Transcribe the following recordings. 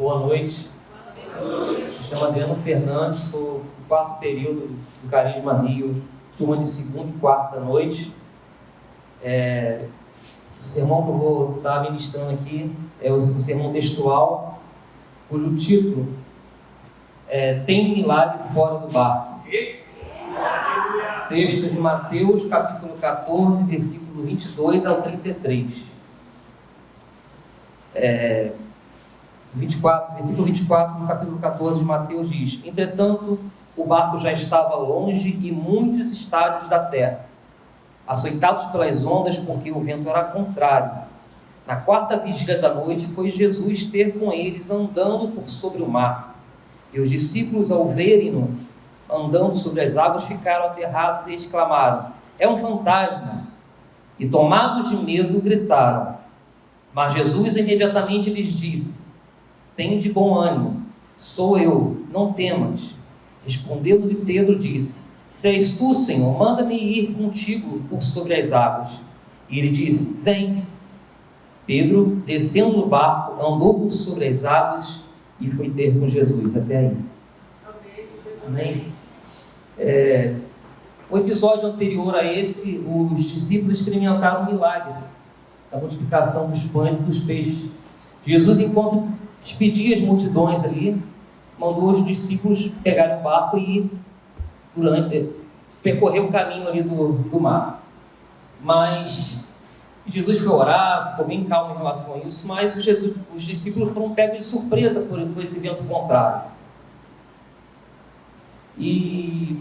Boa noite. Me chamo Adriano Fernandes, sou do quarto período do Carisma Rio, turma de segunda e quarta noite. O sermão que eu vou estar ministrando aqui é o sermão textual, cujo título é Tem Milagre Fora do Barco. Texto de Mateus, capítulo 14, versículo 22 ao 33. 24, versículo 24 do capítulo 14 de Mateus diz: Entretanto, o barco já estava longe e muitos estádios da terra, açoitados pelas ondas, porque o vento era contrário. Na quarta vigília da noite foi Jesus ter com eles andando por sobre o mar. E os discípulos, ao verem-no andando sobre as águas, ficaram aterrados e exclamaram: É um fantasma! E tomados de medo, gritaram. Mas Jesus imediatamente lhes disse: Tende bom ânimo, sou eu, não temas. Respondendo-lhe Pedro, disse: Se és tu, Senhor, manda-me ir contigo por sobre as águas. E ele disse: Vem. Pedro, descendo do barco, andou por sobre as águas e foi ter com Jesus. Até aí. Amém. O episódio anterior a esse, os discípulos experimentaram um milagre da multiplicação dos pães e dos peixes. Jesus, enquanto despedia as multidões ali, mandou os discípulos pegarem o barco e percorrer o caminho ali do mar. Mas Jesus foi orar, ficou bem calmo em relação a isso, mas os discípulos foram pegos de surpresa por esse vento contrário. E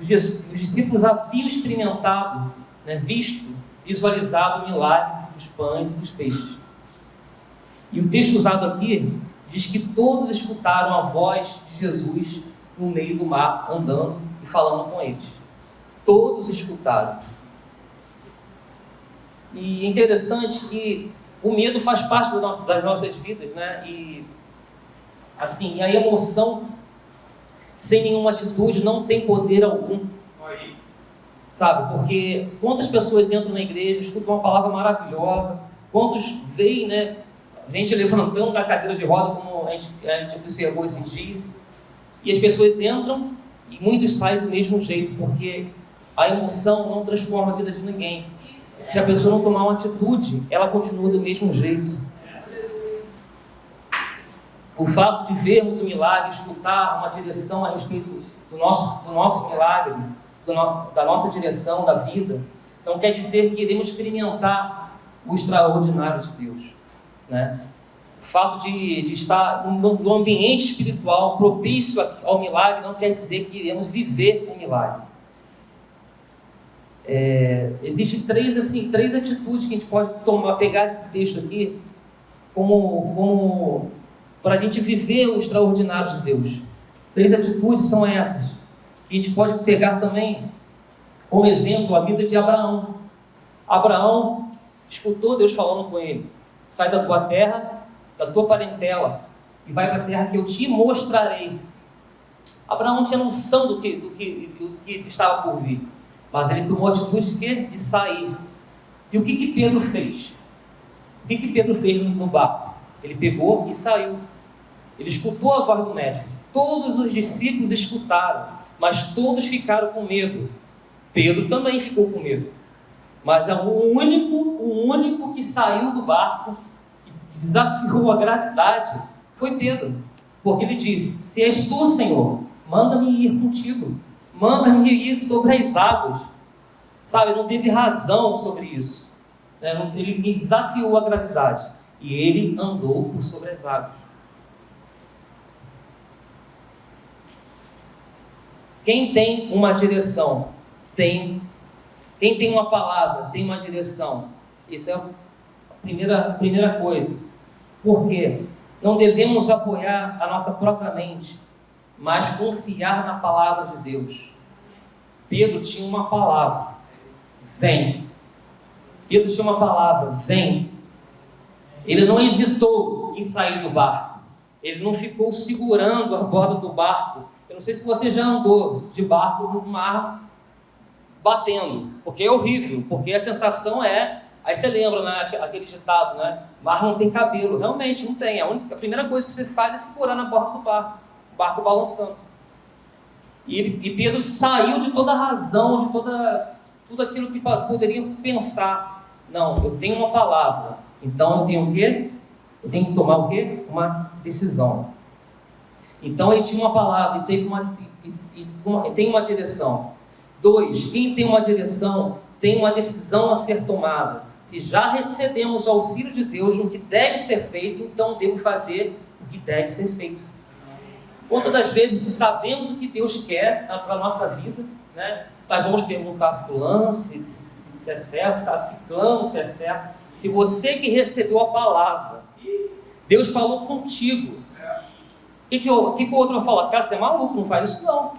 os discípulos haviam experimentado, visualizado o milagre dos pães e dos peixes. E o texto usado aqui diz que todos escutaram a voz de Jesus no meio do mar, andando e falando com eles. Todos escutaram. E é interessante que o medo faz parte das nossas vidas, né? E assim, a emoção sem nenhuma atitude não tem poder algum. Sabe? Porque quantas pessoas entram na igreja, escutam uma palavra maravilhosa, quantos veem, gente levantando da cadeira de roda, como a gente observou esses dias, e as pessoas entram e muitos saem do mesmo jeito, porque a emoção não transforma a vida de ninguém. Se a pessoa não tomar uma atitude, ela continua do mesmo jeito. O fato de vermos o milagre, escutar uma direção a respeito do nosso milagre, da nossa direção, da vida, não quer dizer que iremos experimentar o extraordinário de Deus, né? O fato de estar no ambiente espiritual propício ao milagre não quer dizer que iremos viver o milagre. Existem três atitudes que a gente pode pegar desse texto aqui como para a gente viver o extraordinário de Deus. 3 atitudes são essas, que a gente pode pegar também como exemplo a vida de Abraão. Abraão escutou Deus falando com ele: sai da tua terra, da tua parentela, e vai para a terra que eu te mostrarei. Abraão tinha noção do que estava por vir, mas ele tomou a atitude de quê? De sair. E o que Pedro fez? O que Pedro fez no barco? Ele pegou e saiu. Ele escutou a voz do mestre. Todos os discípulos escutaram, mas todos ficaram com medo. Pedro também ficou com medo. Mas o único que saiu do barco, que desafiou a gravidade, foi Pedro. Porque ele disse: Se és tu, Senhor, manda-me ir contigo. Manda-me ir sobre as águas. Sabe, não teve razão sobre isso. Ele desafiou a gravidade. E ele andou por sobre as águas. Quem tem uma direção, quem tem uma palavra, tem uma direção. Isso é a primeira coisa. Por quê? Não devemos apoiar a nossa própria mente, mas confiar na palavra de Deus. Pedro tinha uma palavra: vem. Pedro tinha uma palavra: vem. Ele não hesitou em sair do barco. Ele não ficou segurando a borda do barco. Eu não sei se você já andou de barco no mar batendo, porque é horrível, porque a sensação é Aí você lembra, né, aquele ditado, né? Mar não tem cabelo. Realmente, não tem. A primeira coisa que você faz é segurar na borda do barco. O barco balançando. E Pedro saiu de toda a razão, de tudo aquilo que poderia pensar. Não, eu tenho uma palavra. Então eu tenho o quê? Eu tenho que tomar o quê? Uma decisão. Então ele tinha uma palavra e tem uma direção. 2, quem tem uma direção tem uma decisão a ser tomada. Se já recebemos o auxílio de Deus no que deve ser feito, então devo fazer o que deve ser feito. Quantas das vezes que sabemos o que Deus quer para a nossa vida, né? Nós vamos perguntar a fulano se é certo, a ciclano se é certo. Se você que recebeu a palavra, Deus falou contigo, o que o outro vai falar? Cara, você é maluco, não faz isso não.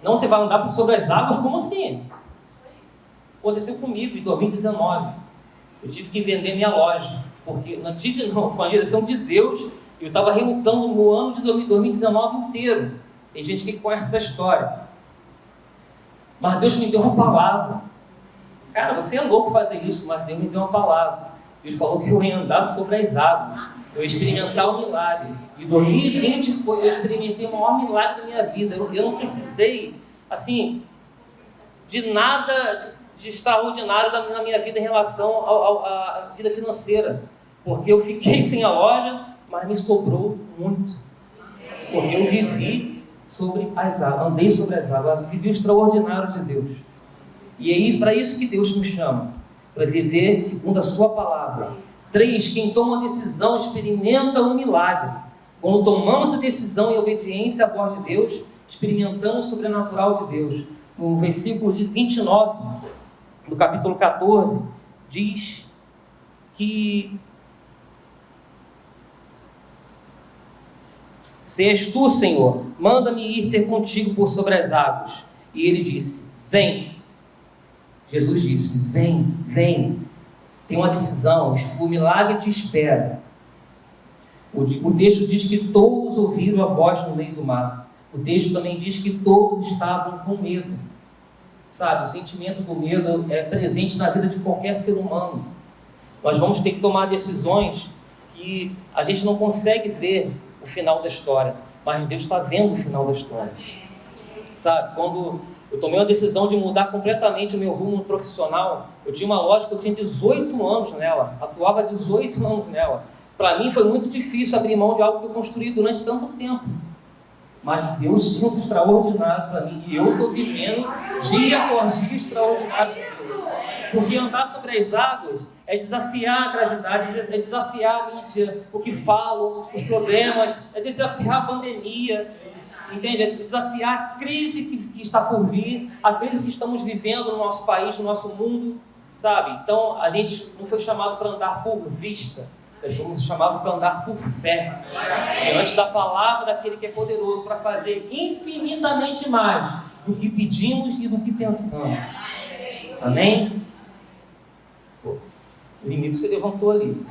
Não, você vai andar sobre as águas, como assim? Aconteceu comigo em 2019. Eu tive que vender minha loja, porque não, foi a direção de Deus. Eu estava relutando no ano de 2019 inteiro. Tem gente que conhece essa história. Mas Deus me deu uma palavra. Cara, você é louco fazer isso, mas Deus me deu uma palavra. Deus falou que eu ia andar sobre as águas. Eu ia experimentar o milagre. E 2020 eu experimentei o maior milagre da minha vida. Eu não precisei, assim, de nada de extraordinário na minha vida em relação à vida financeira. Porque eu fiquei sem a loja, mas me sobrou muito. Porque eu vivi sobre as águas, andei sobre as águas, vivi o extraordinário de Deus. E é para isso que Deus nos chama, para viver segundo a sua palavra. 3, quem toma a decisão experimenta um milagre. Quando tomamos a decisão em obediência à voz de Deus, experimentamos o sobrenatural de Deus. No versículo 29, do capítulo 14, diz que se és tu, Senhor, manda-me ir ter contigo por sobre as águas. E ele disse, vem. Jesus disse, vem. Tem uma decisão, o milagre te espera. O texto diz que todos ouviram a voz no meio do mar. O texto também diz que todos estavam com medo. Sabe, o sentimento do medo é presente na vida de qualquer ser humano. Nós vamos ter que tomar decisões que a gente não consegue ver o final da história, mas Deus está vendo o final da história. Sabe, quando eu tomei uma decisão de mudar completamente o meu rumo profissional, eu tinha uma loja que eu tinha 18 anos nela, atuava 18 anos nela. Para mim foi muito difícil abrir mão de algo que eu construí durante tanto tempo. Mas Deus tinha um extraordinário para mim, e eu estou vivendo dia após dia extraordinário de Deus. Porque andar sobre as águas é desafiar a gravidade, é desafiar a mídia, o que falam, os problemas, é desafiar a pandemia, entende? É desafiar a crise que está por vir, a crise que estamos vivendo no nosso país, no nosso mundo, sabe? Então, a gente não foi chamado para andar por vista, nós fomos chamados para andar por fé, diante da palavra daquele que é poderoso para fazer infinitamente mais do que pedimos e do que pensamos. Amém? Pô, o inimigo se levantou ali.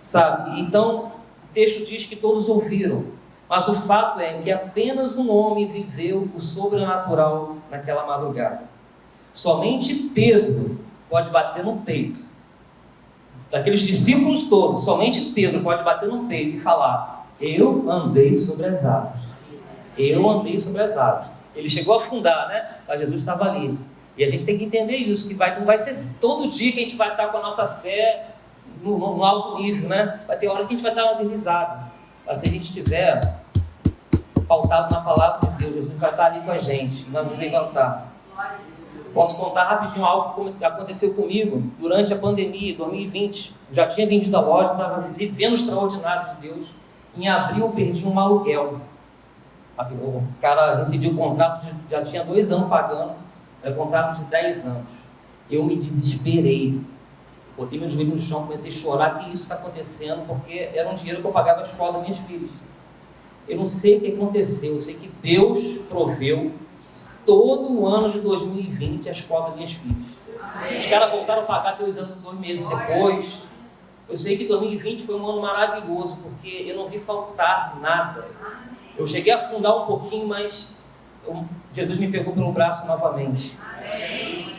Sabe? Então, o texto diz que todos ouviram, mas o fato é que apenas um homem viveu o sobrenatural naquela madrugada. Somente Pedro pode bater no peito. Daqueles discípulos todos, somente Pedro pode bater no peito e falar, eu andei sobre as águas. Eu andei sobre as águas. Ele chegou a afundar, né? Mas Jesus estava ali. E a gente tem que entender isso, que não vai ser todo dia que a gente vai estar com a nossa fé no alto nível, né? Vai ter hora que a gente vai estar uma deslizada. Mas se a gente estiver pautado na palavra de Deus, Jesus vai estar ali com a gente, nós vamos levantar. Posso contar rapidinho algo que aconteceu comigo durante a pandemia, 2020. Eu já tinha vendido a loja, estava vivendo o extraordinário de Deus. Em abril eu perdi um aluguel. O cara decidiu o contrato, já tinha 2 anos pagando, era um contrato de 10 anos. Eu me desesperei. Botei meu joelho no chão, comecei a chorar, que isso está acontecendo, porque era um dinheiro que eu pagava a escola das minhas filhas. Eu não sei o que aconteceu, eu sei que Deus proveu todo o ano de 2020 a escola das minhas filhas. Os caras voltaram a pagar 2 meses depois. Eu sei que 2020 foi um ano maravilhoso, porque eu não vi faltar nada. Eu cheguei a afundar um pouquinho, mas Jesus me pegou pelo braço novamente.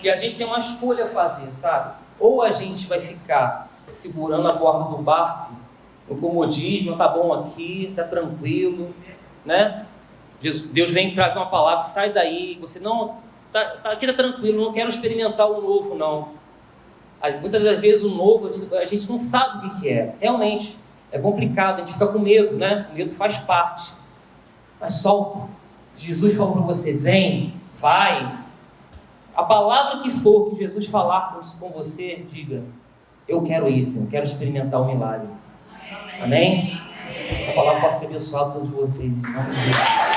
E a gente tem uma escolha a fazer, sabe? Ou a gente vai ficar segurando a borda do barco, no comodismo, tá bom aqui, tá tranquilo, né? Deus vem trazer uma palavra, sai daí, você não, aqui tá tranquilo, não quero experimentar o novo, não. Muitas das vezes o novo, a gente não sabe o que é, realmente, é complicado, a gente fica com medo, né? O medo faz parte, mas solta. Se Jesus falou para você, vem, vai, a palavra que for que Jesus falar com você, diga, eu quero isso, eu quero experimentar o milagre. Amém? Essa palavra possa ter abençoado todos vocês. Em nome de Deus.